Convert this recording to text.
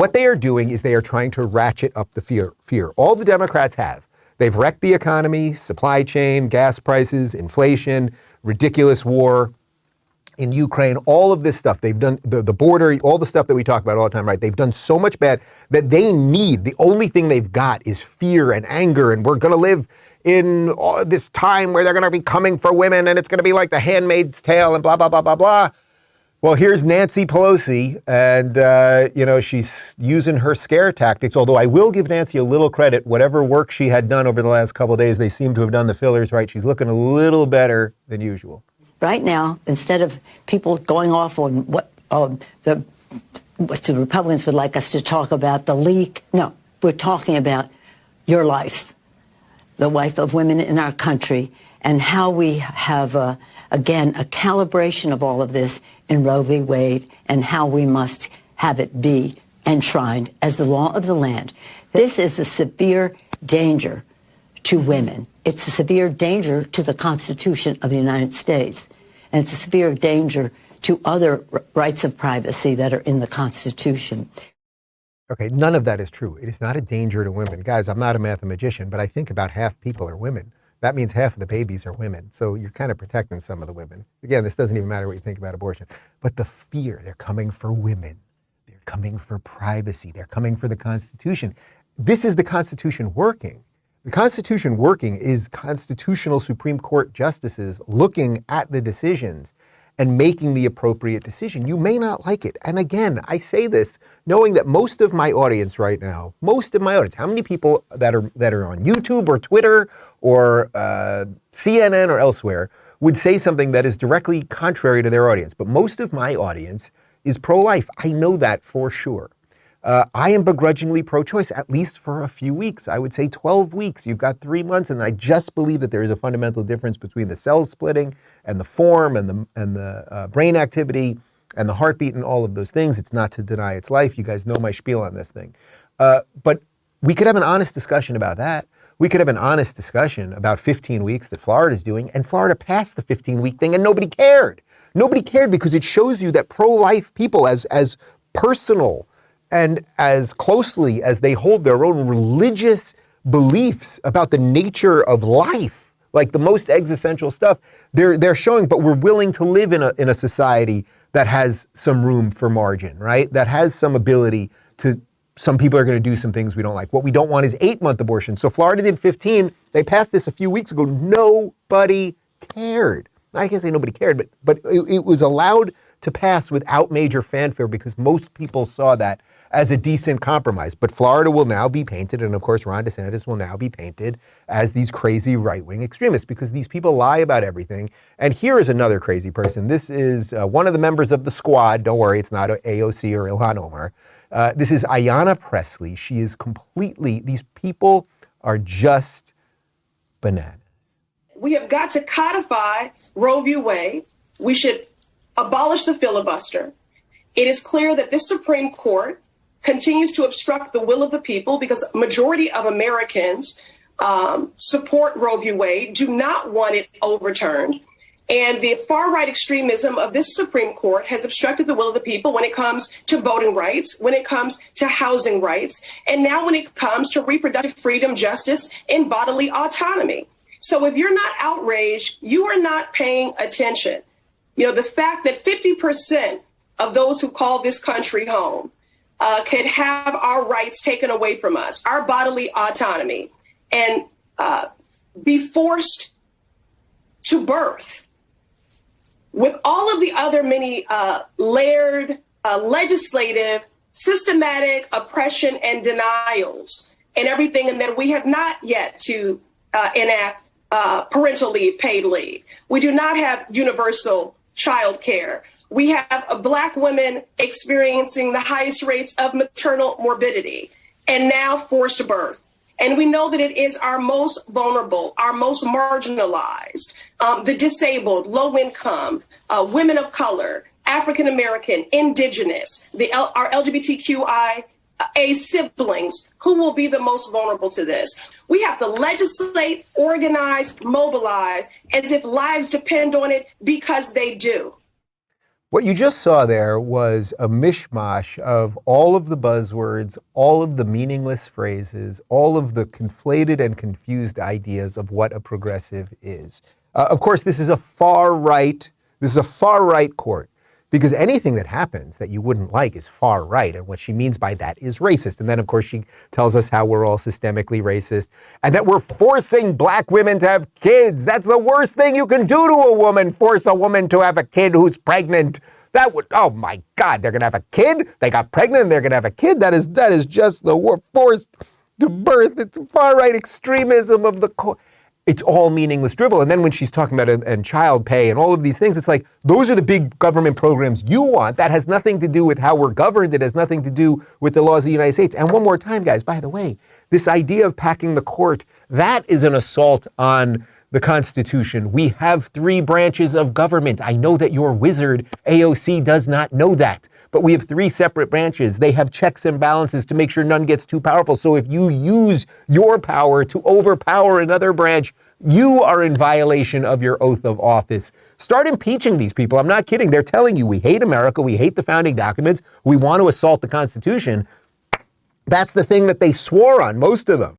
what they are doing is they are trying to ratchet up the fear. All the Democrats have. They've wrecked the economy, supply chain, gas prices, inflation, ridiculous war in Ukraine, all of this stuff. They've done the border, all the stuff that we talk about all the time, right? They've done so much bad that they need, the only thing they've got is fear and anger. And we're going to live in this time where they're going to be coming for women and it's going to be like The Handmaid's Tale and blah, blah, blah, blah, blah. Well, here's Nancy Pelosi, and, she's using her scare tactics, although I will give Nancy a little credit. Whatever work she had done over the last couple of days, they seem to have done the fillers right. She's looking a little better than usual. Right now, instead of people going off on what the Republicans would like us to talk about, the leak, no, we're talking about your life, the life of women in our country, and how we have, again, a calibration of all of this in Roe v. Wade, and how we must have it be enshrined as the law of the land. This is a severe danger to women. It's a severe danger to the Constitution of the United States. And it's a severe danger to other rights of privacy that are in the Constitution. Okay, none of that is true. It is not a danger to women. Guys, I'm not a mathematician, but I think about half people are women. That means half of the babies are women. So you're kind of protecting some of the women. Again, this doesn't even matter what you think about abortion. But the fear, they're coming for women. They're coming for privacy. They're coming for the Constitution. This is the Constitution working. The Constitution working is constitutional Supreme Court justices looking at the decisions and making the appropriate decision. You may not like it. And again, I say this knowing that most of my audience right now, how many people that are on YouTube or Twitter or CNN or elsewhere would say something that is directly contrary to their audience? But most of my audience is pro-life. I know that for sure. I am begrudgingly pro-choice, at least for a few weeks. I would say 12 weeks. You've got 3 months, and I just believe that there is a fundamental difference between the cells splitting and the form and the brain activity and the heartbeat and all of those things. It's not to deny its life. You guys know my spiel on this thing. But we could have an honest discussion about that. We could have an honest discussion about 15 weeks that Florida's doing, and Florida passed the 15-week thing, and nobody cared. Nobody cared because it shows you that pro-life people, as personal and as closely as they hold their own religious beliefs about the nature of life, like the most existential stuff, they're showing, but we're willing to live in a society that has some room for margin, right? That has some ability to, some people are going to do some things we don't like. What we don't want is 8-month abortion. So Florida did 15. They passed this a few weeks ago. Nobody cared. I can't say nobody cared, but it was allowed to pass without major fanfare because most people saw that as a decent compromise. But Florida will now be painted, and of course Ron DeSantis will now be painted as these crazy right-wing extremists because these people lie about everything. And here is another crazy person. This is one of the members of the squad. Don't worry, it's not AOC or Ilhan Omar. This is Ayanna Pressley. She is completely, these people are just bananas. We have got to codify Roe v. Wade. We should abolish the filibuster. It is clear that this Supreme Court continues to obstruct the will of the people because a majority of Americans support Roe v. Wade, do not want it overturned. And the far-right extremism of this Supreme Court has obstructed the will of the people when it comes to voting rights, when it comes to housing rights, and now when it comes to reproductive freedom, justice, and bodily autonomy. So if you're not outraged, you are not paying attention. You know, the fact that 50% of those who call this country home could have our rights taken away from us, our bodily autonomy, and be forced to birth with all of the other many layered legislative, systematic oppression and denials and everything, and that we have not yet to enact parental leave, paid leave. We do not have universal child care. We have Black women experiencing the highest rates of maternal morbidity and now forced birth. And we know that it is our most vulnerable, our most marginalized, the disabled, low income, women of color, African American, indigenous, our LGBTQIA siblings who will be the most vulnerable to this. We have to legislate, organize, mobilize as if lives depend on it, because they do. What you just saw there was a mishmash of all of the buzzwords, all of the meaningless phrases, all of the conflated and confused ideas of what a progressive is. Of course, this is a far right court, because anything that happens that you wouldn't like is far right. And what she means by that is racist. And then, of course, she tells us how we're all systemically racist and that we're forcing black women to have kids. That's the worst thing you can do to a woman, force a woman to have a kid who's pregnant. That would, oh my God, they're going to have a kid? They got pregnant and they're going to have a kid? That is just the word, forced to birth. It's far right extremism of the court. It's all meaningless drivel. And then when she's talking about and child pay and all of these things, it's like, those are the big government programs you want. That has nothing to do with how we're governed. It has nothing to do with the laws of the United States. And one more time, guys, by the way, this idea of packing the court, that is an assault on the Constitution. We have 3 branches of government. I know that your wizard, AOC, does not know that. But we have 3 separate branches. They have checks and balances to make sure none gets too powerful. So if you use your power to overpower another branch, you are in violation of your oath of office. Start impeaching these people. I'm not kidding. They're telling you we hate America. We hate the founding documents. We want to assault the Constitution. That's the thing that they swore on, most of them.